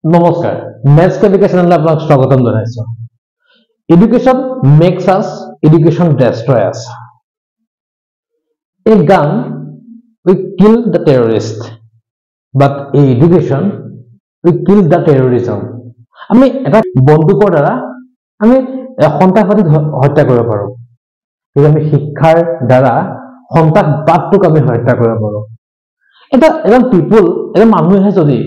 নমস্কাৰ মেথছ কেপিকে চেনেললৈ আপোনাক স্বাগতম জনাইছো education makes us education destroy আস a gun will kill the terrorist but a education will kill the terrorism আমি এটা বন্দুকৰ দ্বাৰা আমি সন্ত্ৰাসবাদী হত্যা কৰিব পাৰো কিন্তু আমি শিক্ষাৰ দ্বাৰা সন্ত্ৰাসবাদটোক আমি হত্যা কৰিব পাৰো এটা পিপল এটা মানুহে যদি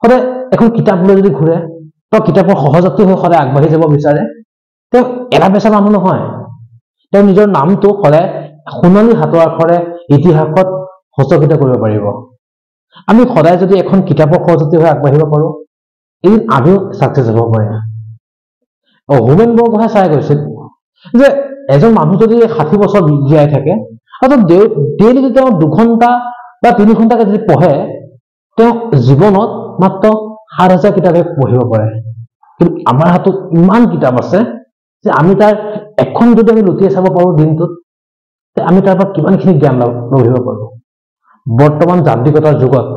হৰে এখন কিতাপ লৈ যদি ঘুৰে তো কিতাপৰ সহজতে হৈ হৰে আগবাঢ়ি যাব বিচাৰে তো এটা পেছা মানুহ নহয় তো নিজৰ নামটো হৰে সোণালী হাতৰ আখৰে ইতিহাসত হস্তক্ষেপ কৰিব পাৰিব আমি সদায় যদি এখন কিতাপৰ সহজতে হৈ আগবাঢ়িব পাৰো এই আমিও সাকসেস হ'ব পাৰিম হোমেন বৰগোহাঁই চাই গৈছিল যে এজন মানুহ যদি 60 বছৰ জীয়াই থাকে আৰু ডেইলি যদি 2 ঘণ্টা বা 3 ঘণ্টা যদি পঢ়ে তো জীৱনত মাত্ৰ 7000 কিতাপ পঢ়িব পাৰে কিন্তু আমাৰ হাতত ইমান কিতাপ আছে যে আমি তাৰ এখন যদি আমি লুটিয়াই চাব পাৰো দিনটোত তে আমি তাৰ পৰা কিমানখিনি জ্ঞান লভিব পাৰো বৰ্তমান যান্ত্ৰিকতাৰ যুগত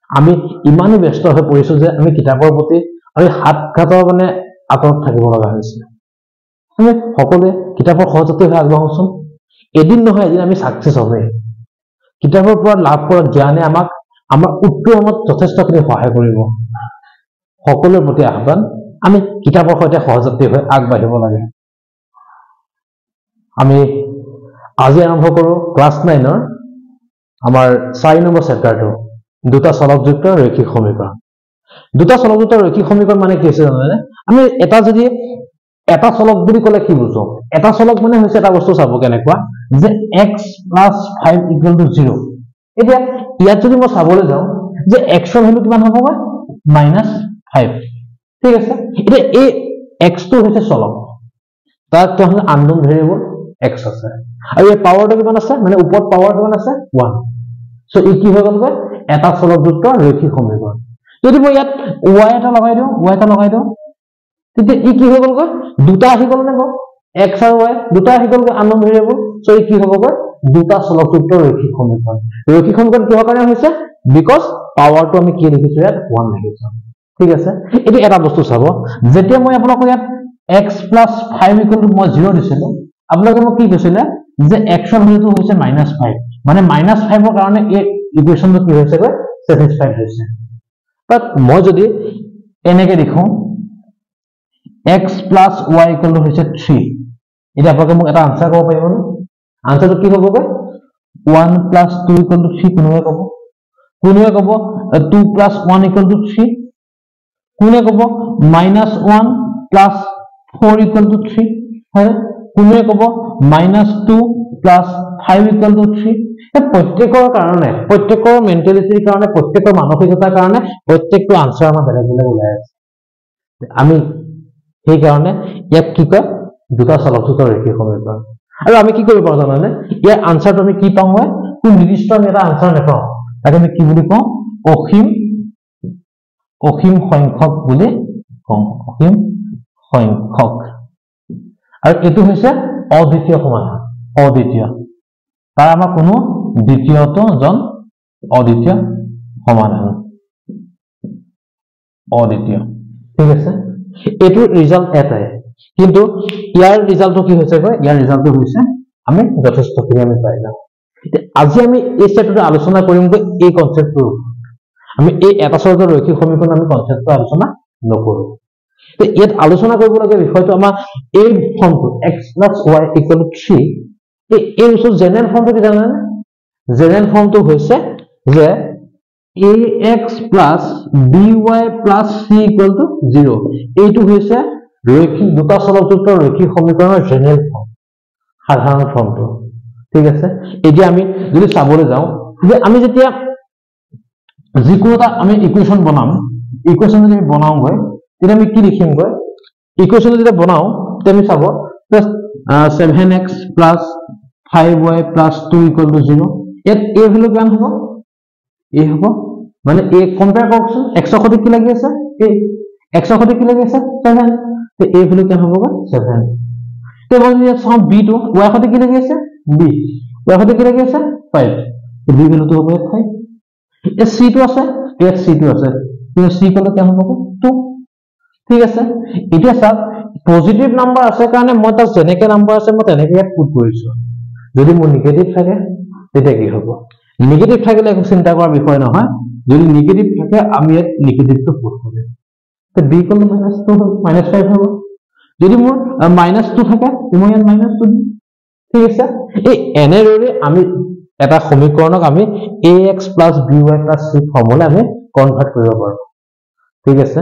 আমি ইমানই ব্যস্ত হৈ পৰিছো যে আমি কিতাপৰ প্ৰতি আমি হাতঘাতৰ মানে আতৰত থাকিব লগা হৈছে আমি সকলোৱে কিতাপৰ সহজতে হৈ আগবাঢ়োচোন এদিন নহয় এদিন আমি সাকসেস হ'মেই কিতাপৰ পৰা লাভ কৰা জ্ঞানে আমাক আমাৰ উত্তৰণত যথেষ্টখিনি সহায় কৰিব সকলোৰে প্ৰতি আহ্বান আমি কিতাপৰ সৈতে সহজতে হৈ আগবাঢ়িব লাগে আমি আজি আৰম্ভ কৰো ক্লাস 9 ৰ আমাৰ 4 নম্বৰ চেপ্টাৰটো দুটা চলকযুক্ত ৰৈখিক সমীকৰণ দুটা চলকযুক্ত ৰৈখিক সমীকৰণ মানে কি আছে জানেনে আমি এটা যদি এটা চলক বুলি কলে কি বুঝো এটা চলক মানে হৈছে এটা বস্তু চাব কেনেকুৱা যে x + 5 = 0 এতিয়া ইয়াত যদি মই চাবলৈ যাও যে x ৰ ভ্যালু কিমান হ'ব -5 ঠিক আছে এতিয়া এই x টো হৈছে চলক তাত তো আননোন ভেৰিয়েবল x আছে আৰু এই পাৱাৰটো কিমান আছে মানে ওপৰত পাৱাৰ কিমান আছে 1 সো ই কি হৈ গ'ল এটা চলকযুক্ত ৰৈখিক সমীকৰণ যদি মই ইয়াত y এটা লগাই দিও তেতিয়া ই কি হৈ গ'ল দুটা আহি গ'ল নে x আৰু y দুটা আহি গ'ল আননোন ভেৰিয়েবল সো ই কি হ'ব দুটা চলকযুক্ত ৰৈখিক সমীকৰণ কিহৰ কাৰণে হৈছে বিকজ পাৱাৰটো আমি কি লিখিছো ইয়াত 1 লিখিছো ঠিক আছে এটো এটা বস্তু চাব যেতিয়া মই আপোনাক ইয়াত x + 5 = মই 0 দিছিলো আপোনাক মই কি কৈছিলে যে x ৰ ভ্যালুটো হৈছে -5 মানে -5 ৰ কাৰণে এই ইকুৱেশনটো কি হৈছে স্যাটিসফাইড হৈছে বাট মই যদি এনেকে লিখো x + y = হৈছে 3 এটা আপোনাক মোক এটা আনসাৰ ক'ব পাৰিবনে আনসাৰটো কি হ'ব 1 + 2 = 3 কোনে ক'ব 2 + 1 = 3 কোনে ক'ব -1 + 4 = 3 হয় কোনে ক'ব -2 + 5 = 3 প্ৰত্যেকৰ কাৰণে প্ৰত্যেকৰ মেন্টালিটিৰ কাৰণে প্ৰত্যেকৰ মানসিকতাৰ কাৰণে প্ৰত্যেকটো আনসাৰ আমাৰ বেলেগ বেলেগ ওলাই আছে আমি সেই কাৰণে ইয়াত কি কয় দুটা চলকযুক্ত ৰৈখিক সমীকৰণ আৰু আমি কি কৰিব পাৰো জানানে ইয়াৰ আনসাৰটো আমি কি পাওঁ কোন নিৰ্দিষ্ট আমি এটা আনসাৰ নাপাওঁ তাকে আমি কি বুলি কওঁ অসীম সংখ্যক বুলি কওঁ অসীম সংখ্যক আৰু এটো হৈছে অদ্বিতীয় সমাধান অদ্বিতীয় তাৰ আমাৰ কোনো দ্বিতীয়জন অদ্বিতীয় সমাধান অদ্বিতীয় ঠিক আছে এটো ৰিজাল্ট এটাই কিন্তু ইয়াৰ ৰিজাল্টটো কি হৈছে ইয়াৰ ৰিজাল্টটো হৈছে আমি যথেষ্টখিনি আমি পাইলাম আজি আমি এই চেপ্টাৰটো আলোচনা কৰিম এই কনসেপ্টটো আমি এই এটা চলকযুক্ত ৰৈখিক সমীকৰণ আমি কনসেপ্টটো আলোচনা নকৰো তে ইয়াত আলোচনা কৰিবলগীয়া বিষয়টো আমাৰ এই ফৰ্মটো x + y = 3 এই উচ্চ জেনাৰেল ফৰ্মটো কি জানেনে জেনাৰেল ফৰ্মটো হৈছে যে ax + by + c = 0 এইটো হৈছে ৰৈখিক দুটা চলকযুক্ত ৰৈখিক সমীকৰণৰ জেনাৰেল ফৰ্ম সাধাৰণ ফৰ্মটো ঠিক আছে এতিয়া আমি যদি চাবলৈ যাওঁ যে আমি যেতিয়া যিকোনো এটা আমি ইকুৱেশন বনাম ইকুৱেশন যদি বনাও তেতিয়া আমি কি লিখিম ইকুৱেশন যদি বনাও তেতিয়া আমি চাব 7x + 5y + 2 = 0 ইয়াত a ভ্যালু কিমান হ'ব a হ'ব মানে a কম্পেয়াৰ কৰকচোন x ৰ সৈতে কি লাগি আছে a x ৰ সৈতে কি লাগি আছে 7 তে a ভ্যালু কিমান হ'ব 7 তে মই যদি চাও b টো y ৰ সৈতে কি লাগি আছে b y ৰ সৈতে কি লাগি আছে 5 তে b ভ্যালুটো হ'ব 5 এ c টো আছে ইয়াত c টো আছে কিন্তু c কলে কি হ'ব 2 ঠিক আছে এতিয়া চাওক পজিটিভ নাম্বাৰ আছে কাৰণে মই তাক যেনেকে নাম্বাৰ আছে মই তেনেকে ইয়াত পুট কৰিছো যদি মোৰ নিগেটিভ থাকে তেতিয়া কি হ'ব নিগেটিভ থাকিলে একো চিন্তা কৰাৰ বিষয় নহয় যদি নিগেটিভ থাকে আমি ইয়াত নিগেটিভটো পুট কৰিম তে b = -2 -5 হ'ব যদি মোৰ -2 থাকে মই ইয়াত -2 দিম ঠিক আছে এই এনেদৰে আমি এটা সমীকৰণক আমি ax + by + c ফৰ্মুলা আমি কনভাৰ্ট কৰিব পাৰো ঠিক আছে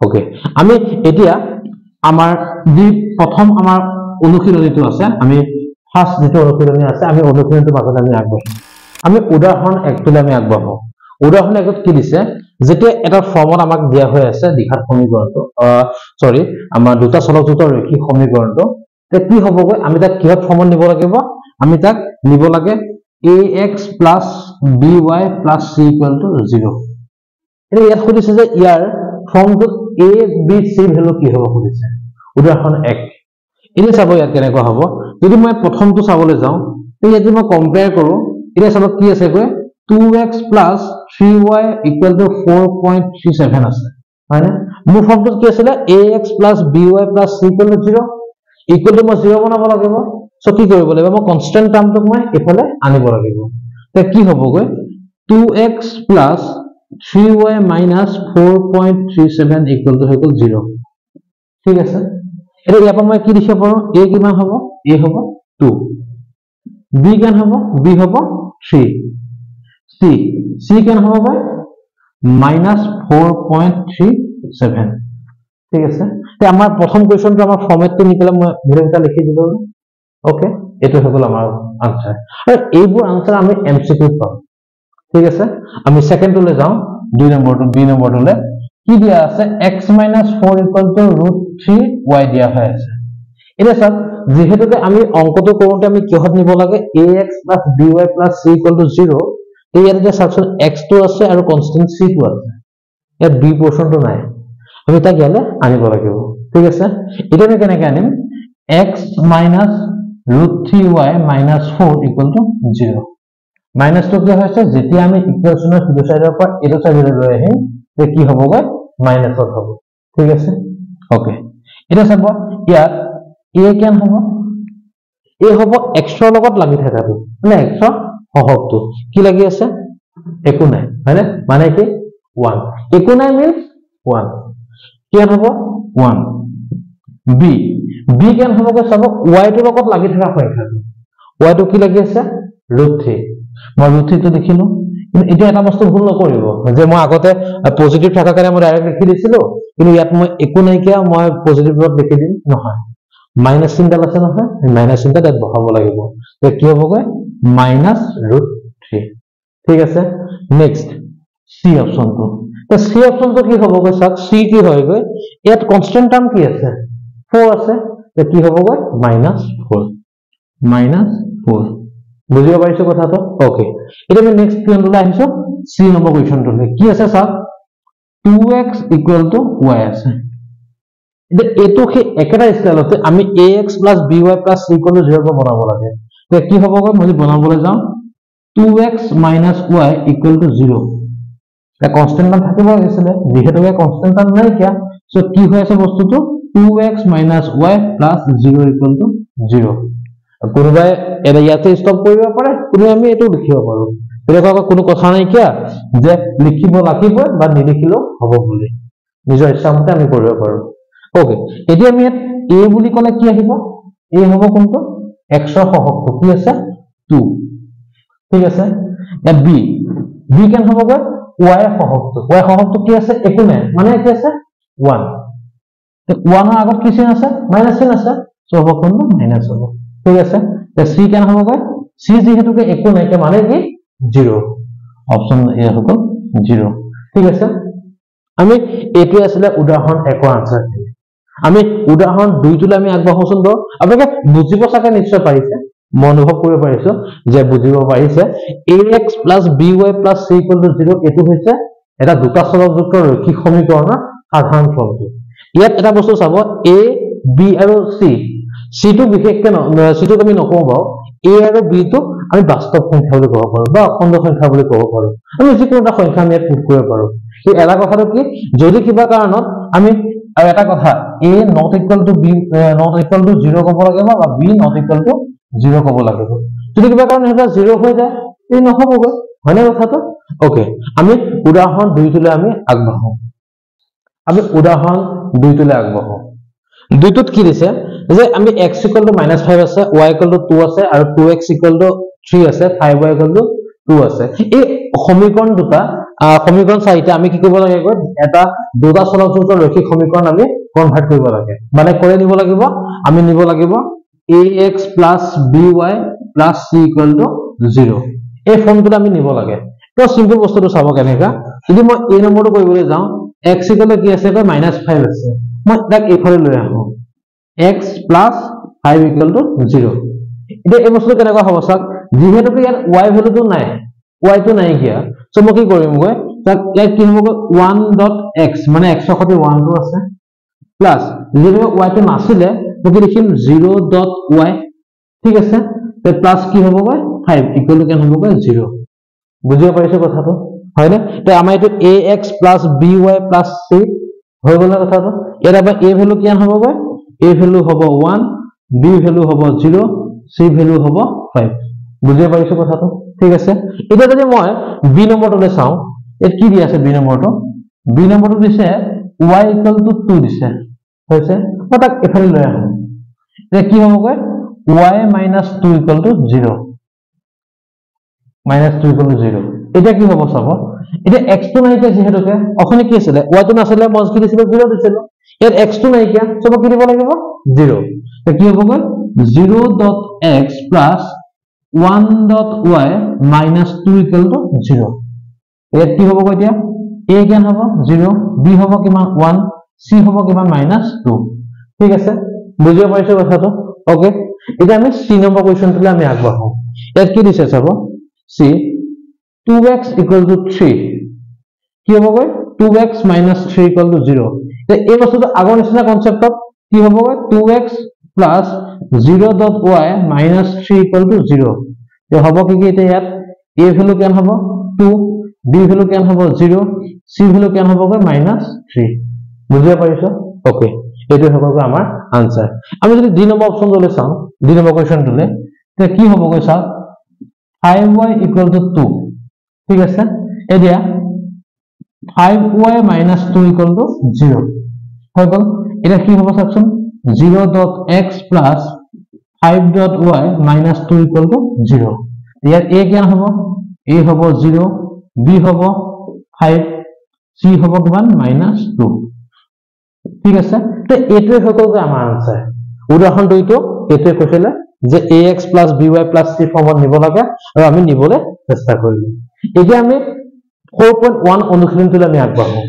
ওকে আমি এতিয়া আমাৰ যি প্ৰথম আমাৰ অনুশীলনীটো আছে আমি ফাৰ্স্ট যেটো অনুশীলনী আছে আমি অনুশীলনীটো মাজত আমি আগবঢ়াম আমি উদাহৰণ 1 টোলে আমি আগবঢ়াম উদাহৰণ 1ত কি দিছে যেতিয়া এটা ফৰ্মত আমাক দিয়া হৈ আছে দ্বিঘাত সমীকৰণটো সৰি আমাৰ দুটা চলকযুক্তৰ ৰৈখিক সমীকৰণটো তে কি হ'বগৈ আমি তাক কিহত ফৰ্মত নিব লাগিব আমি তাক নিব লাগে ax + by + c = 0 এটা ইয়াত খুদিছে যে ইয়াৰ ফৰ্মটোত a b c ভ্যালু কি হ'ব খুদিছে উদাহৰণ 1 ইনে চাব ইয়াত কেনেকৈ হ'ব যদি মই প্ৰথমটো চাবলৈ যাওঁ তে ইয়াত যদি মই কম্পেয়াৰ কৰো ইনে চাব কি আছে গৈ 2x + 3y = 4.37 আছে হয়নে মোৰ ফৰ্মটোত কি আছিল ax + by + c = 0 equal to মই 0 বনাব লাগিব সো কি কৰিব লাগিব মই কনস্ট্যান্ট টাৰ্মটোক মই এফালে আনিব লাগিব তে কি হ'বগৈ 2x + 3y - 4.37 = 0 ঠিক আছে এটা ইয়াৰ পৰা মই কি লিখিব পাৰো a কিমান হ'ব a হ'ব 2 b কিমান হ'ব b হ'ব 3 c কিমান হ'ব -4.37 ঠিক আছে তে আমাৰ প্ৰথম কোৱেশ্চনটো আমাৰ ফৰ্মেটটো নিকলে মই ভিডিওটা লিখি দিলো ওকে এটো হল আমাৰ আনসাৰ আৰু এইবোৰ আনসাৰ আমি এমসিকিউ পাম ঠিক আছে আমি সেকেন্ডলৈ যাও 2 নম্বৰটো b নম্বৰটোলে কি দিয়া আছে x - 4 = √3y দিয়া হৈ আছে এটা সব যেহেতুকে আমি অঙ্কটো কৰোতে আমি কিহত নিব লাগে ax + by + c = 0 এই ইয়াতে সাকচন x টো আছে আৰু কনস্ট্যান্ট c টো আছে ইয়াত b পোরশনটো নাই আমি তাক ইয়ালে আনিব লাগিব ঠিক আছে এটা আমি কেনেকৈ আনিম x - √3y - 4 = 0 মাইনাস তো কি হৈছে যেতিয়া আমি ইকুয়েশনৰ সিটো সাইডৰ পৰা এটো সাইডলৈ লৈ আহিম তে কি হ'বগৈ মাইনাসত হ'ব ঠিক আছে ওকে এটা চাব ইয়াত a কেন হ'ব a হ'ব x ৰ লগত লাগি থাকাটো মানে x ৰ সহগটো কি লাগি আছে একো নাই হয়নে মানে কি 1 একো নাই মিন্স 1 কেন হ'ব 1 b কেন হ'বগৈ চাব y ৰ লগত লাগি থকা সংখ্যাটো y টো কি লাগি আছে √3 মই √3 টো দেখিলো কিন্তু এটা এটা বস্তু ভুল নকৰিব যে মই আগতে পজিটিভ থাকা কাৰণে মই ডাইৰেক্ট লিখি দিছিলো কিন্তু ইয়াত মই একো নাই কিয়া মই পজিটিভত লিখি দিম নহয় মাইনাস চিনডাল আছে নহয় মাইনাস চিনটা তাত বহাব লাগিব তে কি হ'বগৈ -√3 ঠিক আছে নেক্সট সি অপশনটো তে সি অপশনটো কি হ'বগৈ সব সি কি হয়গৈ ইয়াত কনস্ট্যান্ট টার্ম কি আছে 4 আছে তে কি হ'বগৈ -4 বুঝিব পাৰিছো কথাটো ওকে এটা আমি নেক্সট কুৱেশ্যনলৈ আহিছো সি নম্বৰ কুৱেশ্যনটোলৈ কি আছে সব 2x = y আছে এটো কি একেটা স্টাইলতে আমি ax + by + c = 0 পৰা বনাব লাগে তে কি হ'বগৈ মই বনাবলৈ যাও 2x - y = 0 এটা কনস্ট্যান্ট টার্ম থাকিব লাগিছিলে যেহেতুকে কনস্ট্যান্ট টার্ম নাই কিয়া সো কি হৈ আছে বস্তুটো 2x - y + 0 = 0 কোনোবাই এটা ইয়াতে ষ্টপ কৰিব পাৰে কোনো আমি এটো লিখিব পাৰো এটাকৈ কোনো কথা নাই কিয়া যে লিখিব লাগিব বা নিলিখিলেও হ'ব বুলি নিজৰ ইচ্ছামতে আমি কৰিব পাৰো ওকে এতিয়া আমি a বুলি ক'লে কি আহিব a হ'ব কোনটো x ৰ সহগটো কি আছে 2 ঠিক আছে এ b কেন হ'বগৈ y ৰ সহগটো কি আছে একো নাই মানে কি আছে 1 তে 1 ৰ আগত কি চিন আছে মাইনাস চিন আছে সো হ'ব কোনটো মাইনাস হ'ব ঠিক আছে তে c কেন হ'বগৈ c যেহেতুকে একো নাই মানে কি 0 অপশন এ হ'ব 0 ঠিক আছে আমি এটো আসলে উদাহৰণ 1 ৰ আনসাৰ আমি উদাহৰণ 2 টোলে আমি আগবঢ়াওচোন তো আপোনালোকে বুজিব চাগে নিশ্চয় পাৰিছে মই অনুভৱ কৰিব পাৰিছো যে বুজিব পাৰিছে ax + by + c = 0 এটো হৈছে এটা দুটা চলকযুক্ত ৰৈখিক সমীকৰণৰ সাধাৰণ ফৰ্মটো ইয়াত এটা বস্তু চাব a b আৰু c টো বিশেষকৈ c টো আমি নকওঁ বাও a আৰু b টো আমি বাস্তৱ সংখ্যা বুলি ক'ব পাৰো বা অখণ্ড সংখ্যা বুলি ক'ব পাৰো আমি যিকোনো এটা সংখ্যা আমি ইয়াত পুট কৰিব পাৰো কি এটা কথাটো কি যদি কিবা কাৰণত আমি আৰু এটা কথা a not equal to b not equal to 0 কব লাগিব বা b not equal to 0 কব লাগিব যদি কিবা কাৰণ এটা 0 হৈ যায় এই নহবগৈ হয়নে কথাটো ওকে আমি উদাহৰণ 2 টোলৈ আমি আগবাঢ়ো আমি উদাহৰণ 2 টোলৈ আগবাঢ়ো দুইটোত কি দিছে যে আমি x = -5 আছে y = 2 আছে আৰু 2x = 3 আছে 5y = 2 আছে এই সমীকৰণ দুটা সমীকৰণ চাৰিটা আমি কি কৰিব লাগে এটা দুটা চলকযুক্ত ৰৈখিক সমীকৰণ আমি কনভাৰ্ট কৰিব লাগে মানে কৰি নিব লাগিব আমি নিব লাগিব ax + by + c = 0 এই ফৰ্মটো আমি নিব লাগে তো সিম্পল বস্তুটো চাব কেনেকা যদি মই এই নম্বৰটো কৰিবলৈ যাওঁ x = কি আছে -5 আছে মই তাক এইফালে লৈ আহো x + 5 = 0 এতিয়া এই বস্তুটো কেনেকুৱা হ'ব চাওক যেহেতু ইয়াত y ভ্যালুটো নাই y টো নাই কিয়া সো মই কি কৰিম গৈ তাক ইয়াত কি হ'ব 1.x মানে x ৰ সৈতে 1 টো আছে প্লাস যেহেতু y টো নাছিলে মই কি লিখিম 0.y ঠিক আছে তে প্লাস কি হ'ব গৈ 5 ইকুৱেল টু কেন হ'ব গৈ 0 বুজিব পাৰিছে কথাটো হয়নে তে আমাৰ এটো ax + by + c হৈ গ'ল কথাটো ইয়াত আবার a ভ্যালু কিমান হ'ব গৈ a ভ্যালু হ'ব 1 b ভ্যালু হ'ব 0 c ভ্যালু হ'ব 5 বুজিব পাৰিছে কথাটো ঠিক আছে এটা যদি মই b নম্বৰটোলৈ চাও এত কি দি আছে b নম্বৰটো দিছে y = 2 দিছে হৈছে মই তাক এফালে লৈ আহো তে কি হ'ব গৈ y - 2 = 0 -2 = 0 এটা কি হ'ব চাব এটা x টো নাইকিয়া যেহেতুকে অখনি কি আছিল y টো নাছিলে মই কি দিছিল 0 দিছিল ইয়াত x টো নাইকিয়া সব কি দিব লাগিব 0 তে কি হ'ব গৈ 0.x + 1.y - 2 = 0 ইয়াত কি হ'ব গৈ এতিয়া a কিমান হ'ব 0 b হ'ব কিমান 1 c হ'ব কিমান -2 ঠিক আছে বুজিব পাৰিছে কথাটো ওকে এটা আমি c নম্বৰ কোৱেশ্চনটোলৈ আমি আগবাঢ়ো ইয়াত কি দিছে চাব c 2x = 3 কি হ'ব গৈ 2x - 3 = 0 তে এই বস্তুটো আগৰ নিচিনা কনসেপ্টত কি হ'ব গৈ 2x + 0.y - 3 = 0 তে হ'ব কি কি এতিয়া ইয়াত a ভ্যালু কেন হ'ব 2 b ভ্যালু কেন হ'ব 0 c ভ্যালু কেন হ'ব গৈ -3 বুজিব পাৰিছো ওকে এটো হ'ব গৈ আমাৰ আনসাৰ আমি যদি d নম্বৰ অপচন লৈ চাও d নম্বৰ কোৱেশ্চনটোলে তে কি হ'ব গৈ চাও 5y = 2 ঠিক আছে এতিয়া 5y - 2 = 0 হৈ গ'ল এটা কি হ'ব চাওকচোন 0.x + 5.y - 2 = 0 ইয়াত a কিমান হ'ব a হ'ব 0 b হ'ব 5 c হ'ব কিমান -2 ঠিক আছে তে এটোৱে হৈ গ'ল আমাৰ আনসাৰ উদাহৰণ দুইটো এটোৱে কৈছিলে যে ax + by + c ফৰ্মত নিব লাগে আৰু আমি নিবলে চেষ্টা কৰিলো এতিয়া আমি 4.1 অনুশীলনটোলৈ আমি আগবাঢ়ো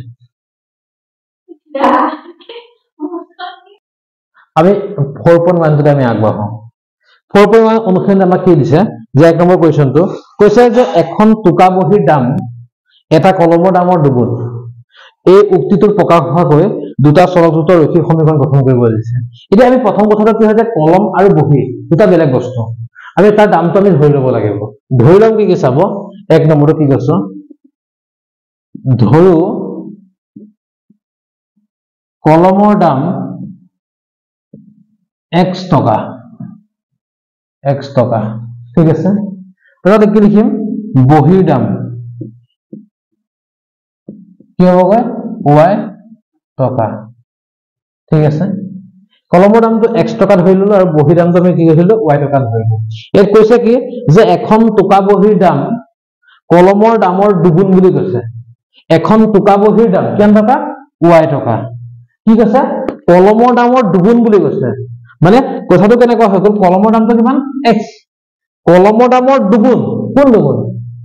আমি 4.1 টোলৈ আমি আগবাঢ়ো 4.1 অনুশীলন আমাক কি দিছে যে এক নম্বৰ কোৱেশ্চনটো কৈছে যে এখন টুকা বহিৰ দাম এটা কলমৰ দামৰ দুগুণ এই উক্তিটোৰ প্ৰকাশ হোৱাকৈ দুটা চলকযুক্ত ৰৈখিক সমীকৰণ গঠন কৰিব দিছে এতিয়া আমি প্ৰথম কথাটো কি হয় যে কলম আৰু বহি দুটা বেলেগ বস্তু আমি তাৰ দামটো আমি ধৰি ল'ব লাগিব ধৰি লম কি চাব এক নম্বৰটো কি কৈছো ধৰো কলমৰ দাম x টকা ঠিক আছে তাহলে কি লিখিম বহিৰ দাম কি হ'ব y টকা ঠিক আছে কলমৰ দামটো x টকা ধৰি ললো আৰু বহিৰ দামটো আমি কি কৰিলো y টকা ধৰিলো ইয়াত কৈছে কি যে এখন টকা বহিৰ দাম কলমৰ দামৰ দুগুণ বুলি কৈছে এখন টকা বহিৰ দাম কিমান টকা y টকা ঠিক আছে কলমৰ দামৰ দুগুণ বুলি কৈছে মানে কথাটো কেনেকুৱা হৈ গ'ল কলমৰ দামটো কিমান x কলমৰ দামৰ দুগুণ কোন দুগুণ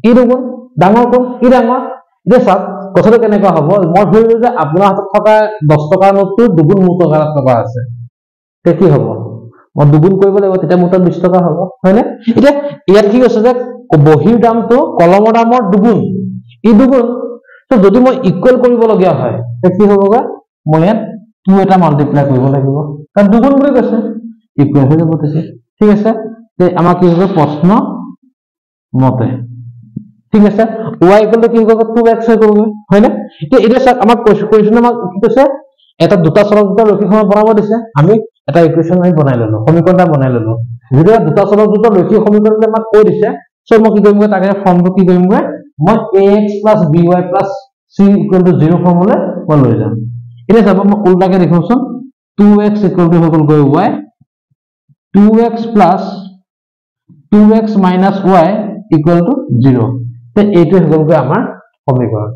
ই দুগুণ ডাঙৰ কোন ই ডাঙৰ যে সব কথাটো কেনেকুৱা হ'ব মই ধৰিলো যে আপোনাৰ হাতত থকা 10 টকাৰ নোটটো দুগুণ মোৰ টকা আছে তে কি হ'ব মই দুগুণ কৰিব লাগিব তেতিয়া মোৰ তাত 20 টকা হ'ব হয়নে এতিয়া ইয়াত কি কৈছে যে বহিৰ দামটো কলমৰ দামৰ দুগুণ ই দুগুণ তো যদি মই ইকুৱেল কৰিব লগিয়া হয় তে কি হ'বগৈ মই ইয়াত 2 এটা মাল্টিপ্লাই কৰিব লাগিব কাৰণ দুগুণ বুলি কৈছে ইকুৱেল হৈ যাব ঠিক আছে তে আমাক কি হ'ব প্ৰশ্ন মতে ঠিক আছে y = কি হ'ব 2x হৈ গ'ল হয় না এতিয়া স্যার আমাক কোৱেশ্চন আমাক কি কৈছে এটা দুটা চলক দুটা ৰৈখিক সমীকৰণ বনাব দিছে আমি এটা ইকুৱেশ্যন আমি বনাই ললো সমীকৰণ এটা বনাই ললো যেতিয়া দুটা চলক দুটা ৰৈখিক সমীকৰণ আমাক কৈ দিছে সো মই কি কৰিম তাকে ফৰ্মটো কি কৰিম মই ax + by + c = 0 ফৰ্মুলা মই লৈ যাম এতিয়া চাব মই উল্টাকে লিখোচোন 2x = হৈ গ'ল y 2x + 2x - y = 0 তে এইটো হৈ গ'ল আমাৰ সমীকৰণ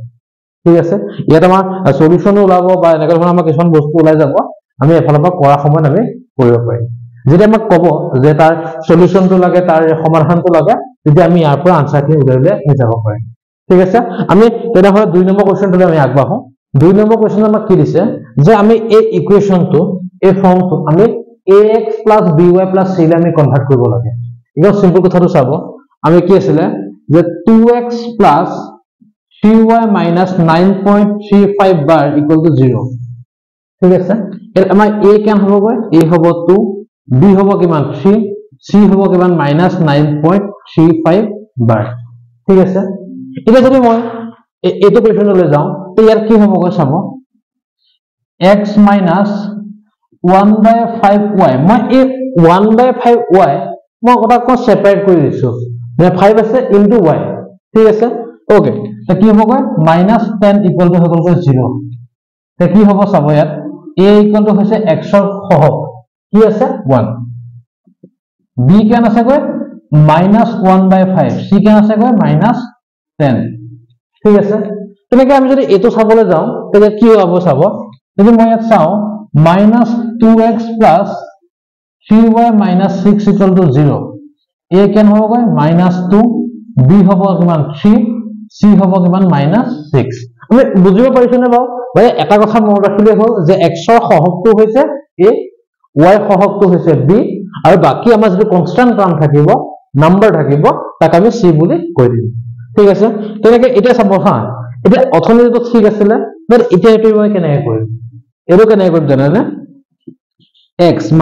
ঠিক আছে ইয়াত আমাৰ সলিউশন ওলাব বা এনেকা ধৰণৰ আমাৰ কিছুমান বস্তু ওলাই যাব আমি এফালৰ পৰা কৰা সময়ত আমি কৰিব পাৰিম যদি আমাক ক'ব যে তাৰ সলিউশনটো লাগে তাৰ সমাধানটো লাগে তেতিয়া আমি ইয়াৰ পৰা আনসাৰখিনি উলিয়াই আমি যাব পাৰিম ঠিক আছে আমি তেনেহ'লে 2 নম্বৰ কোৱেশ্চনটো আমি আগবাঢ়ো 2 নম্বৰ কোৱেশ্চন আমাক কি দিছে যে আমি এই ইকুৱেশ্যনটো এই ফৰ্মটো আমি ax + by + c লে আমি কনভাৰ্ট কৰিব লাগে একদম সিম্পল কথাটো চাব আমি কি আছিল যে 2x + 3y - 9.35 bar = 0 ঠিক আছে এর আমাৰ a কেন হ'ব গৈ a হ'ব 2 b হ'ব কিমান 3 c হ'ব কিমান -9.35 bar ঠিক আছে এটা যদি মই এটো কোৱেশ্চনলৈ যাও তে ইয়াৰ কি হ'ব গৈ চাব x - 1/5y মই এই 1/5y মই কথা সেপাৰেট কৰি দিছো মানে 5 আছে ইনটু y ঠিক আছে ওকে তে কি হ'ব গৈ -10 = হৈ গ'ল 0 তে কি হ'ব চাব ইয়াত a = হৈছে x ৰ সহগ কি আছে 1 b কেন আছে গৈ -1/5 c কেন আছে গৈ -10 ঠিক আছে তেনেকৈ আমি যদি এটো চাবলৈ যাও তেতিয়া কি হ'ব চাব যদি মই ইয়াত চাও -2x + 3y - 6 = 0 a কেন হ'ব গৈ -2 b হ'ব কিমান 3 c হ'ব কিমান -6 আমি বুজিব পাৰিছনে বাৰু মানে এটা কথা মনত ৰাখিলে হ'ল যে x ৰ সহগটো হৈছে a y সহগটো হৈছে b আৰু বাকি আমাৰ যেটো কনস্ট্যান্ট টার্ম থাকিব নাম্বার থাকিব তাক আমি c বুলি কৈ দিম ঠিক আছে তেনেকৈ এটা চাব হা এটা অথনিটো ঠিক আছিল বাট এটা এটো মই কেনেকৈ কৰিম এটো কেনেকৈ কৰিম জানানে x -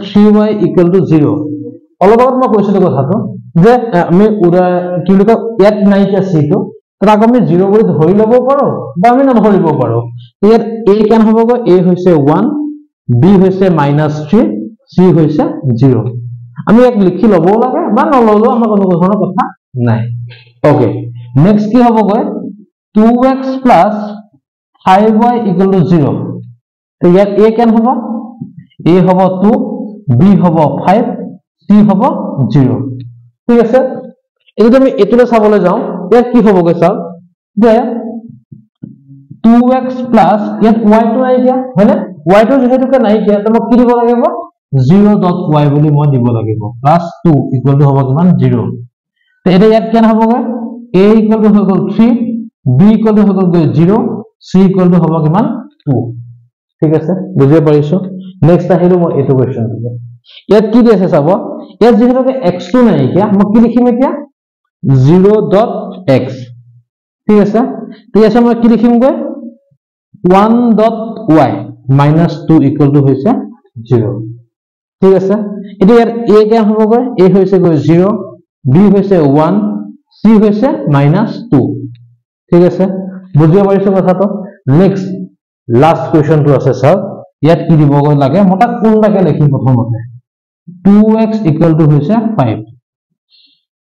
3y = 0 অলপ আগত মই কৈছিলো কথাটো যে আমি কি লিখা ইয়াত নাই কি আছে তাক আমি 0 বুলি ধৰি লব পাৰো বা আমি নধৰিব পাৰো ইয়াত a কেন হ'ব গৈ a হৈছে 1 b হৈছে -3 c হৈছে 0 আমি এক লিখি লব লাগে বা নললো আমাৰ কোনো ধৰণৰ কথা নাই ওকে নেক্সট কি হ'ব গৈ 2x + 5y = 0 তো ইয়াত a কেন হ'ব a হ'ব 2 b হ'ব 5 c হ'ব 0 ঠিক আছে যদি আমি এটোলে চাবলৈ যাও ইয়াত কি হ'ব গৈ চাও যে 2x + ইয়াত y টো নাই কিয়া হয়নে y টো যেহেতুকে নাই কিয়া তো মই কি দিব লাগিব 0.y বুলি মই দিব লাগিব +2 = হ'ব কিমান 0 তো এটা ইয়াত কেন হ'ব গৈ a = হৈ গ'ল 3 b = হৈ গ'ল 0 c = হ'ব কিমান 2 ঠিক আছে বুজিব পাৰিছো নেক্সট আহিলো মই এটো কোৱেশ্চন ইয়াত কি দি আছে চাব ইয়াত যেহেতুকে x টো নাই কিয়া মই কি লিখিম এতিয়া 0.x ঠিক আছে তো ইয়াত মই কি লিখিম গৈ 1.y -2 = হৈছে 0 ঠিক আছে এটা ইয়াত a কেন হ'ব গৈ a হৈছে গৈ 0 b হৈছে 1 c হৈছে -2 ঠিক আছে বুজিব পাৰিছো কথাটো নেক্সট লাষ্ট কোৱেশ্চনটো আছে স্যাৰ ইয়াত কি দিব লাগে মটা কোনটাকে লিখিম প্ৰথমতে 2x = হৈছে 5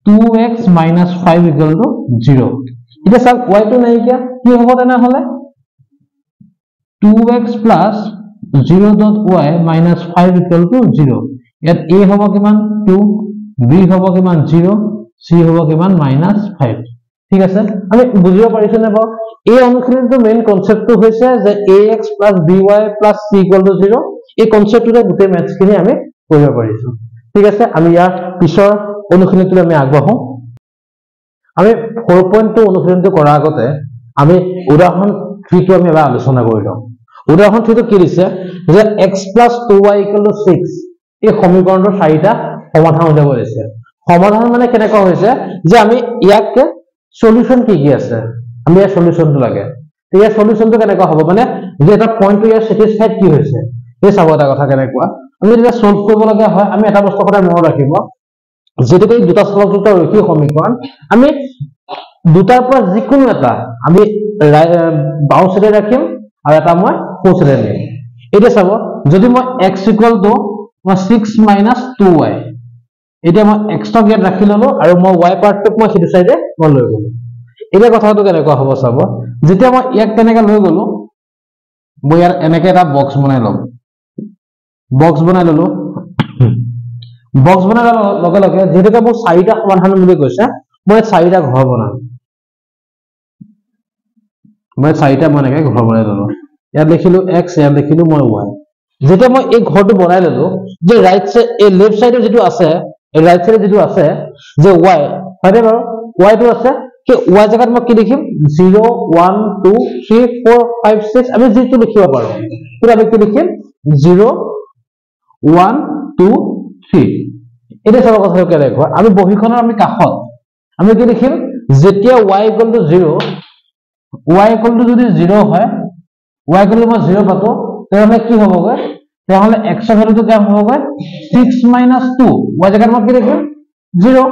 2x - 5 = 0 এটা স্যার y টো নাই কিয়া কি হ'ব তেনে হলে 2x + 0.y - 5 = 0 ইয়াত a হ'ব কিমান 2 b হ'ব কিমান 0 c হ'ব কিমান -5 ঠিক আছে আমি বুজিব পাৰিছনে বাৰু এই অনুশীলনটো মেইন কনসেপ্টটো হৈছে যে ax + by + c = 0 এই কনসেপ্টটোতে গোটেই ম্যাথছখিনি আমি কৰিব পাৰিছো ঠিক আছে আমি ইয়াৰ পিছৰ অনুশীলনটো আমি আগবাঢ়ো আমি 4.2 অনুশীলনটো কৰাৰ আগতে আমি উদাহৰণ 3 টো আমি এবাৰ আলোচনা কৰি লওঁ উদাহৰণ 3 টো কি দিছে যে x + 2y = 6 এই সমীকৰণটোৰ চাৰিটা সমাধান উলিয়াব দিছে সমাধান মানে কেনেকুৱা হৈছে যে আমি ইয়াক সলিউশন কি কি আছে আমি এই সলিউশনটো লাগে তো এই সলিউশনটো কেনেকুৱা হ'ব মানে যে এটা পইণ্টটো ইয়াৰ স্যাটিসফাইড কি হৈছে এই চাব এটা কথা কেনেকুৱা আমি যেতিয়া সলভ কৰিব লগা হয় আমি এটা বস্তু কথা মনত ৰাখিব যেতিয়াকৈ দুটা চলক দুটা ৰৈখিক সমীকৰণ আমি দুটাৰ পৰা যিকোনো এটা আমি বাওঁ সাইডে ৰাখিম আৰু এটা মই সোঁ সাইডে ৰাখিম এতিয়া চাব যদি মই x equal to 6 minus 2y এতিয়া মই এক্সট্ৰা গেট ৰাখি ললো আৰু মই y পাৰ্টটোক মই সিটো সাইডে মই লৈ গলো এতিয়া কথাটো কেনেকুৱা হ'ব চাব যেতিয়া মই ইয়াক তেনেকৈ লৈ গলো মই ইয়াৰ এনেকৈ এটা বক্স বনাই লম বক্স বনাই ললো বক্স বনাই লগে লগে যেহেতুকে মোৰ চাৰিটা সমাধান বুলি কৈছে মই চাৰিটা ঘৰ বনাম মই চাৰিটা মানে ঘৰ বনাই ললো ইয়াত লিখিলো x ইয়াত লিখিলো মই y যেতিয়া মই এই ঘৰটো বনাই ললো যে ৰাইট সাইড এই লেফট সাইডে যেটো আছে এই ৰাইট সাইডে যেটো আছে যে y হয়নে বাৰু y টো আছে কি y জায়গাত মই কি লিখিম 0 1 2 3 4 5 6 আমি যেটো লিখিব পাৰো কিন্তু আমি কি লিখিম 0 1 2 3 এটা সব কথা কে দেখো আমি বহিখনৰ আমি কাখত আমি কি লিখিম যেতিয়া y = 0 y = যদি 0 হয় y = মই 0 পাতো তেতিয়াহলে কি হ'বগৈ তেতিয়াহলে x এর ভ্যালুটো কি হ'বগৈ 6 মাইনাস 2 y জায়গাত মই কি লিখিম 0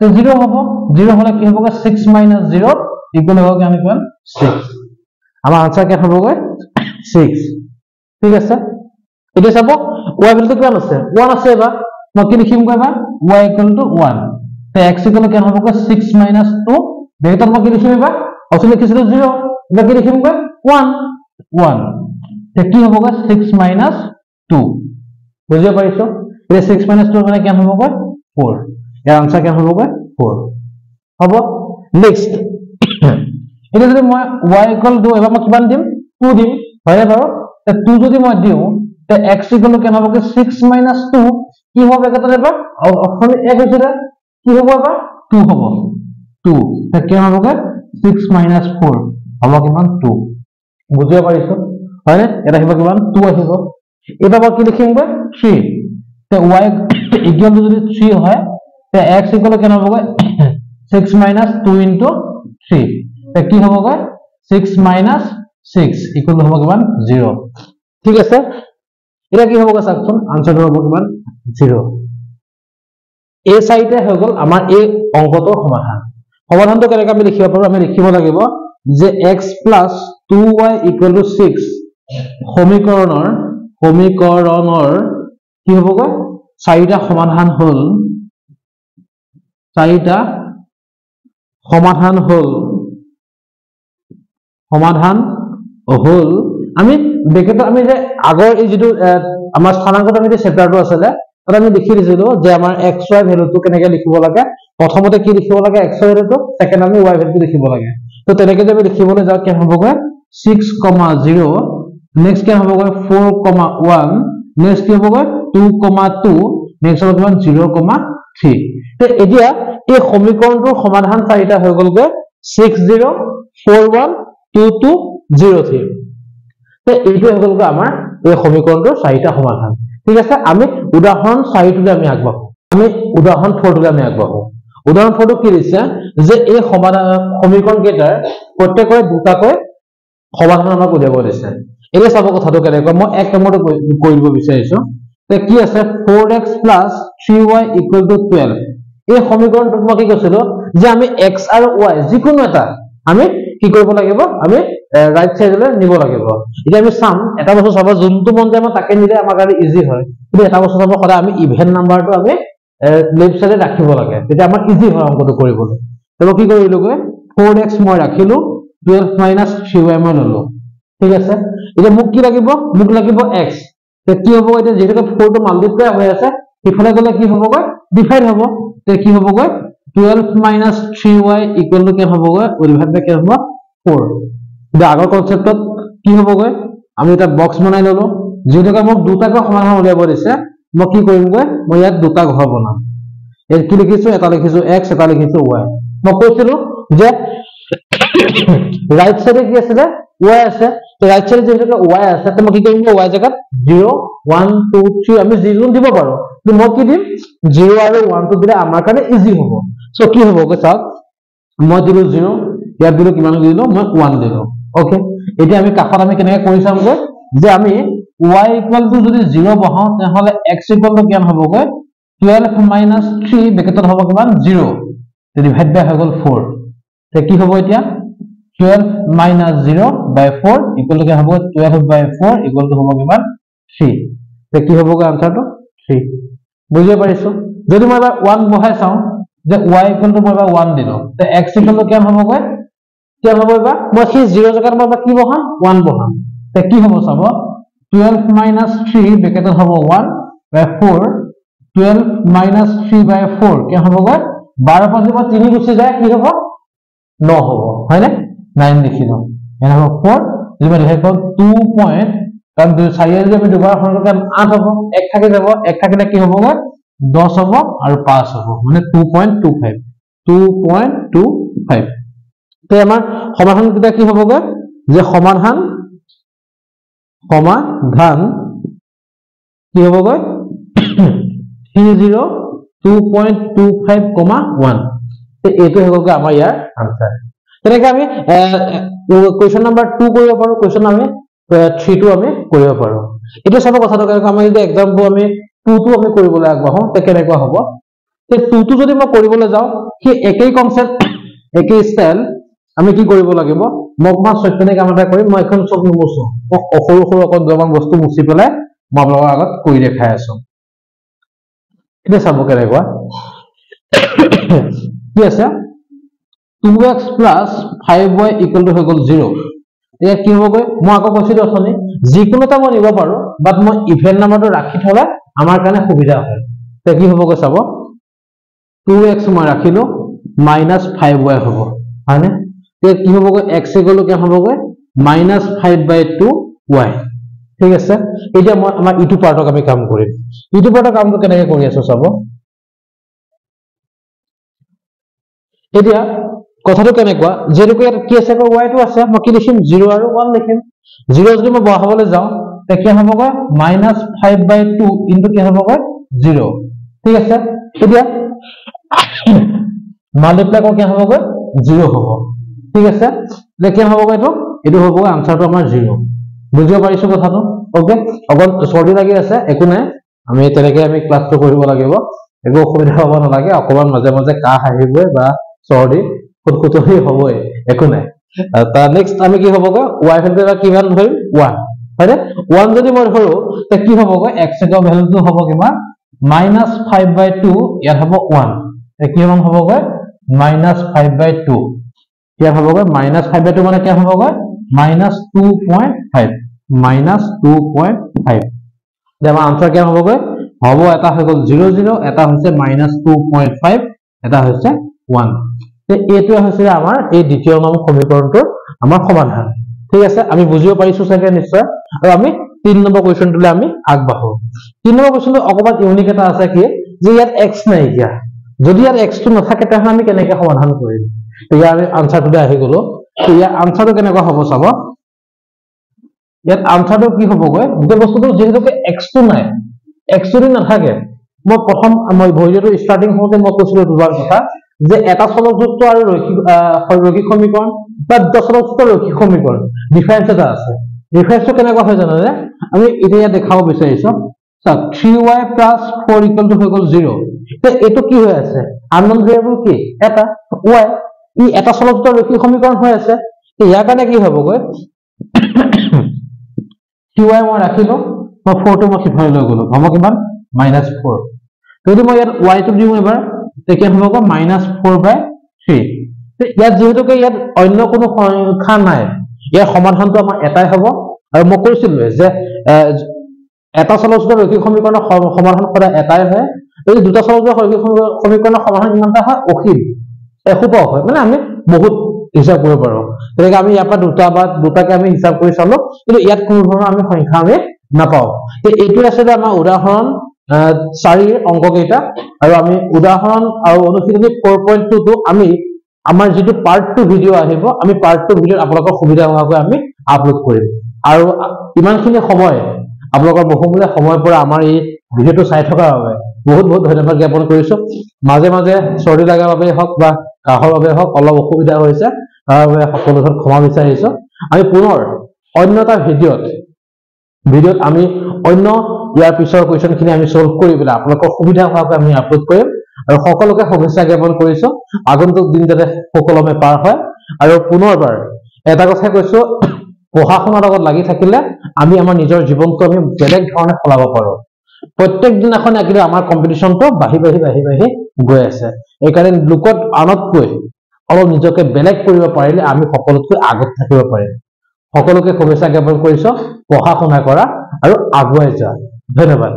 তো 0 হ'ব 0 হলে কি হ'বগৈ 6 মাইনাস 0 ইকুয়াল হ'বগৈ আমি কোন 6 আমাৰ আনসার কি হ'বগৈ 6 ঠিক আছে এতিয়া চাব y ভ্যালুটো কিমান আছে 1 আছে বা মই কি লিখিম কইবা y = 1 তে x ইকুয়াল কি হ'বগৈ 6 মাইনাস 2 বেগত মই কি লিখিম বা অপশন লিখিছিলো 0 এটা কি লিখিম কই 1 1 তে কি হ'বগৈ 6 মাইনাস 2 বুজিব পাৰিছো এই 6 মাইনাস 2 মানে কি হ'বগৈ 4 ইয়াৰ আনসার কি হ'বগৈ 4 হ'ব নেক্সট এটা যদি মই y = 2 এবাৰ মই কিমান দিম 2 দিম হয় বাৰু তে 2 যদি মই দিও তে x = কি হ'বগৈ 6 মাইনাস 2 কি হবে এটাতে এবাৰ অপশন 1 হৈছে কি হ'ব এবাৰ 2 হ'ব 2 তে কি হ'বগৈ 6 মাইনাস 4 হ'ব কিমান 2 বুজিব পাৰিছো হয়নে এটা আহিব কিমান 2 আহিব এবাৰ মই কি লিখিম গৈ 3 তে y ইকুয়াল যদি 3 হয় তে x = কি হ'বগৈ 6 মাইনাস 2 ইনটু 3 তে কি হ'বগৈ 6 মাইনাস 6 ইকুয়াল হ'ব কিমান 0 ঠিক আছে এটা কি হ'বগৈ চাকচোন আনসারটো হ'ব কিমান 0 এই সাইডে হৈ গল আমাৰ এই অংকটোৰ সমাধান সমাধানটো কেনেকৈ আমি লিখিব পাৰো আমি লিখিব লাগিব যে x + 2y = 6 সমীকৰণৰ কি হ'বগৈ চাৰিটা সমাধান হল আমি ব্ৰেকেটত আমি যে আগৰ এই যেটো আমাৰ স্থানাংকত আমি যে চেপ্টাৰটো আছিল তাত আমি লিখি দিছিলো যে আমাৰ xy ভ্যালুটো কেনেকৈ লিখিব লাগে প্ৰথমতে কি লিখিব লাগে xy ভ্যালুটো সেকেন্ড আমি y ভ্যালুটো লিখিব লাগে তো তেনেকৈ যে আমি লিখিবলৈ যাও কি হ'বগৈ 6,0 নেক্সট কি হ'বগৈ 4,1 নেক্সট কি হ'বগৈ 2,2 নেক্সট হ'ব কিমান 0,3 তে এতিয়া এই সমীকৰণটোৰ সমাধান চাৰিটা হৈ গলগৈ 60 41 22 03 তে এইটো হৈ গলগৈ আমাৰ এই সমীকৰণটোৰ চাৰিটা সমাধান ঠিক আছে আমি উদাহৰণ 4 টোলে আমি আগবাঢ়ো উদাহৰণ 4 টোলে আমি আগবাঢ়ো উদাহৰণ 4 টো কি দিছে যে এই সমীকৰণ কেইটাৰ প্ৰত্যেকৰে দুটাকৈ সমাধান আমাক উলিয়াব দিছে এনে চাব কথাটো কেনেকৈ মই এক নম্বৰটো কৈ দিব বিচাৰিছো তে কি আছে 4x + 3y = 12 এই সমীকৰণটোত মই কি কৈছিলো যে আমি x আৰু y যিকোনো এটা আমি কি কৰিব লাগিব আমি রাইট সাইডলে নিব লাগিব এতিয়া আমি চাম এটা বস্তু চাব যোনটো মন যায় মই তাকে নিলে আমাৰ কাৰণে ইজি হয় কিন্তু এটা বস্তু চাব সদায় আমি ইভেন নাম্বাৰটো আমি লেফট সাইডে ৰাখিব লাগে তেতিয়া আমাৰ ইজি হয় অংকটো কৰিবলৈ তেও কি কৰিলোগৈ 4x মই ৰাখিলো 12 - 3y মই ললো ঠিক আছে এতিয়া মোক কি লাগিব মোক লাগিব x তে কি হ'ব এটা যেহেতু 4 টো মাল্টিপ্লাই হৈ আছে ইফালে গলে কি হ'বগৈ ডিভাইড হ'ব তে কি হ'বগৈ 12 - 3y = কি হ'বগৈ ডিভাইড বাই কি হ'ব 4 দা আগৰ কনসেপ্টত কি হ'বগৈ আমি এটা বক্স বনাই ললো যেহেতু মোক দুটাকৈ সমাধান উলিয়াব দিছে মই কি কৰিমগৈ মই ইয়াত দুটা ঘৰ বনাম এই কি লিখিছো এটা লিখিছো x এটা লিখিছো y মই কৈছিলো যে রাইট সাইডে কি আছে y আছে তো রাইট সাইডে যেহেতু y আছে তো মই কি কৰিম y জায়গাত 0 1 2 3 আমি 0 দিব পাৰো কিন্তু মই কি দিম 0 আৰু 1 টো দিলে আমাৰ কাৰণে ইজি হ'ব সো কি হ'বগৈ চাওক মই দিলো 0 ইয়াত দিলো কিমান দিলো মই 1 দিলো ওকে এতিয়া আমি কাখত আমি কেনেকৈ কৰি চামগৈ যে আমি y = যদি 0 বহাও তেহলে x = কিমান হ'বগৈ 12 - 3 ব্ৰেকেটত হ'ব কিমান 0 তে ডিভাইড বাই হৈ গল 4 তে কি হ'ব এতিয়া 12 minus 0 by 4 equal to কি হ'ব 12 by 4 equal to হ'ব কিমান 3 তে কি হ'বগৈ আনসাৰটো 3 বুজিব পাৰিছো যদি মই এবাৰ 1 বহাই চাওঁ যে y equal to মই এবাৰ 1 দিলো তে x equal to কিমান হ'বগৈ কিমান হ'ব এবাৰ মই সেই 0 জাগাত মই এবাৰ কি বহাম 1 বহাম তে কি হ'ব চাব 12 minus 3 ব্ৰেকেটত হ'ব 1 by 4 12 minus 3 by 4 কিমান হ'বগৈ 12 পৰা যদি 3 গুচি যায় কি হ'ব 9 হ'ব হয়নে 9 লিখি দিওঁ এনে হ'ব 4 যদি মই লিখি কওঁ 2 পইণ্ট কাৰণ 4 যদি আমি দুবাৰ হৰণ কৰিলে 8 হ'ব 1 থাকি যাব 1 থাকিলে কি হ'বগৈ 10 হ'ব আৰু 5 হ'ব মানে 2.25 2.25 তে আমাৰ সমাধান কিটা কি হ'বগৈ যে সমাধান কি হ'বগৈ 30 2.25, 1 তে এইটো হ'বগৈ আমাৰ ইয়াৰ আনসাৰ তেনেকৈ আমি কোৱেশ্চন নম্বৰ 2 কৰিব পাৰো কোৱেশ্চন আমি 3 টো আমি কৰিব পাৰো এটা সব কথাটো কাৰণ আমি যদি एग्जांपल আমি 2 টো আমি কৰিবলৈ আগবাঢ়ো তে কেনেকুৱা হ'ব তে 2 টো যদি মই কৰিবলৈ যাওঁ কি একেই কনসেপ্ট একেই স্টাইল আমি কি কৰিব লাগিব মই মা সত্যনে কাম এটা কৰিম মই এখন চব মুছো সৰু সৰু অকন জমান বস্তু মুছি পেলাই মই আপোনালোকৰ আগত কৰি দেখাই আছো এটা চাব কেনেকুৱা কি আছে 2x plus 5y equal to হৈ গল 0 এয়া কি হ'বগৈ মই আকৌ কৈছিলো অথনি যিকোনোটা মই নিব পাৰো বাট মই ইভেন নাম্বাৰটো ৰাখি থলে আমাৰ কাৰণে সুবিধা হয় তে কি হ'বগৈ চাব 2x মই ৰাখিলো minus 5y হ'ব হয়নে তে কি হ'বগৈ x equal to কি হ'বগৈ minus 5/2y ঠিক আছে এতিয়া মই আমাৰ ইটো পাৰ্টক আমি কাম কৰিম ইটো পাৰ্টৰ কামটো কেনেকৈ কৰি আছো চাব এতিয়া কথাটো কেনেকুৱা যেনেকৈ কি আছে y টো আছে মই কি লিখিম 0 আৰু 1 লিখিম 0 যদি মই বহাবলৈ যাওঁ তে কি হ'বগৈ -5/2 ইনটু কি হ'বগৈ 0 ঠিক আছে এতিয়া মাল্টিপ্লাই কৰি কি হ'বগৈ 0 হ'ব ঠিক আছে তে কি হ'বগৈ এটো হ'বগৈ আনসাৰটো আমাৰ 0 বুজিব পাৰিছো কথাটো ওকে অকল সৰ্টি লাগি আছে একো নাই আমি তেনেকৈ আমি ক্লাসটো কৰিব লাগিব একো অসুবিধা হ'ব নালাগে অকমান মাজে মাজে কাহ আহিবই বা সৰ্টি খুটখুটৰি হ'বই একো নাই তা নেক্সট আমি কি হ'বগৈ y ভ্যালুটা কিমান ধৰিম 1 হয়নে 1 যদি মই ধৰো তে কি হ'বগৈ x এর ভ্যালুটো হ'ব কিমান -5/2 ইয়াত হ'ব 1 তে কি হ'বগৈ -5/2 ইয়াত হ'বগৈ -5/2 মানে কি হ'বগৈ -2.5 -2.5 যেমন আনসার কি হ'বগৈ হ'ব এটা হৈ গল 0 0 এটা হৈছে -2.5 এটা হৈছে 1 তে এইটো হৈছে আমাৰ এই দ্বিতীয় নম্বৰ সমীকৰণটোৰ আমাৰ সমাধান ঠিক আছে আমি বুজিব পাৰিছো চাগে নিশ্চয় আৰু আমি 3 নম্বৰ কোৱেশ্চনটোলৈ আমি আগবাঢ়ো 3 নম্বৰ কোৱেশ্চনটো অকমান ইউনিক এটা আছে কি যে ইয়াত x নাই কিয়া যদি ইয়াত x টো নাথাকে তাহলে আমি কেনেকৈ সমাধান কৰিম ইয়াৰ আনসাৰটো আহি গলো ইয়াৰ আনসাৰটো কেনেকুৱা হ'ব চাব ইয়াত আনসাৰটো কি হ'বগৈ দুটা বস্তুটো যেহেতুকে x টো নাই x যদি নাথাকে মই প্ৰথম মই ভিডিওটো ষ্টাৰ্টিং হওঁতে মই কৈছিলো দুবাৰ কথা যে এটা চলকযুক্ত আৰু ৰৈখিক সমীকৰণ বা দুটা চলকযুক্ত ৰৈখিক সমীকৰণ ডিফাৰেন্স এটা আছে ডিফাৰেন্সটো কেনেকুৱা হয় জানো আমি এতিয়া দেখাব বিচাৰিছো 3y plus 4 equal to হৈ গল 0 তে এটো কি হৈ আছে আননোন ভেৰিয়েবল কি এটা y ই এটা চলকযুক্ত ৰৈখিক সমীকৰণ হৈ আছে ইয়াৰ কাৰণে কি হ'বগৈ 3y মই ৰাখিলো মই 4 টো মই সিফালে লৈ গলো হ'ব কিমান -4 যদি মই ইয়াত y টো দিও এবাৰ তে কি হ'বগৈ -4/3 তে ইয়াত যেহেতুকে ইয়াত অন্য কোনো সংখ্যা নাই ইয়াৰ সমাধানটো আমাৰ এটাই হ'ব আৰু মই কৈছিলো যে এটা চলকযুক্ত ৰৈখিক সমীকৰণৰ সমাধান সদায় এটাই হয় এই দুটা চলকযুক্ত ৰৈখিক সমীকৰণৰ সমাধান কিমানটা হয় অসীম এসোপাও হয় মানে আমি বহুত হিসাব কৰিব পাৰো তেনেকৈ আমি ইয়াৰ পৰা দুটাকে আমি হিসাব কৰি চালো কিন্তু ইয়াত কোনো ধৰণৰ আমি সংখ্যা আমি নাপাও তে এইটো আছে আমাৰ উদাহৰণ 4 অংক কেইটা আৰু আমি উদাহৰণ আৰু অনুশীলনী 4.2 টো আমি আমাৰ যেটো পাৰ্ট 2 ভিডিও আহিব আমি পাৰ্ট 2 ভিডিও আপোনালোকৰ সুবিধা হোৱাকৈ আমি আপলোড কৰিম আৰু ইমানখিনি সময় আপোনালোকৰ বহুমূলীয়া সময় পৰা আমাৰ এই ভিডিওটো চাই থকাৰ বাবে বহুত বহুত ধন্যবাদ জ্ঞাপন কৰিছো মাজে মাজে সৰ্টি লগাৰ বাবে হওক বা কাহৰ বাবে হওক অলপ অসুবিধা হৈছে তাৰ বাবে সকলোকে ক্ষমা বিচাৰিছো আমি পুনৰ অন্য এটা ভিডিওত আমি অন্য ইয়াৰ পিছৰ কোৱেশ্চনখিনি আমি সলভ কৰি পেলাই আপোনালোকৰ সুবিধা হোৱাকৈ আমি আপলোড কৰিম আৰু সকলোকে শুভেচ্ছা জ্ঞাপন কৰিছো আগন্তুক দিন যাতে সুকলমে পাৰ হয় আৰু পুনৰবাৰ এটা কথা কৈছো পঢ়া শুনাৰ লগত লাগি থাকিলে আমি আমাৰ নিজৰ জীৱনটো আমি বেলেগ ধৰণে সলাব পাৰো প্ৰত্যেক দিনাখন কিন্তু আমাৰ কম্পিটিশনটো বাঢ়ি গৈ আছে এইকাৰণে লোকত আনতকৈ অলপ নিজকে বেলেগ কৰিব পাৰিলে আমি সকলোতকৈ আগত থাকিব পাৰিম সকলোকে শুভেচ্ছা জ্ঞাপন কৰিছো পঢ়া শুনা কৰা আৰু আগুৱাই যোৱা ধন্যবাদ